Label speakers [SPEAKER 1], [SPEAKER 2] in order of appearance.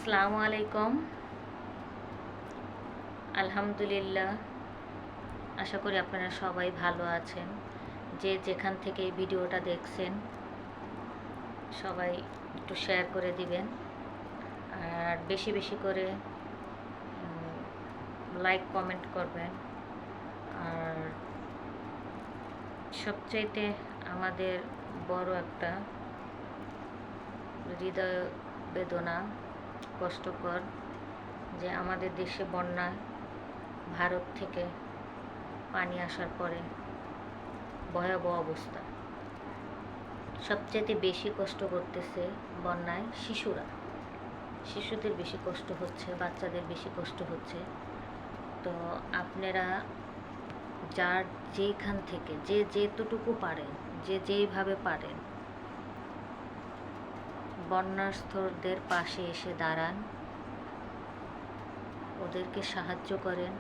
[SPEAKER 1] আসসালামু আলাইকুম। আলহামদুলিল্লাহ, আশা করি আপনারা সবাই ভালো আছেন। যে যেখান থেকে এই ভিডিওটা দেখছেন সবাই একটু শেয়ার করে দিবেন, আর বেশি বেশি করে লাইক কমেন্ট করবেন। আর সবচাইতে আমাদের বড় একটা হৃদয় বেদনা, কষ্টকর যে আমাদের দেশে বন্যায় ভারত থেকে পানি আসার পরে ভয়াবহ অবস্থা। সবচেয়ে বেশি কষ্ট করতেছে বন্যায় শিশুদের বেশি কষ্ট হচ্ছে, বাচ্চাদের বেশি কষ্ট হচ্ছে। তো আপনারা যার যেখান থেকে যে যেতটুকু পারেন, যে যেইভাবে পারেন, বন্যার্থদের পাশে এসে দাঁড়ান, ওদেরকে সাহায্য করেন।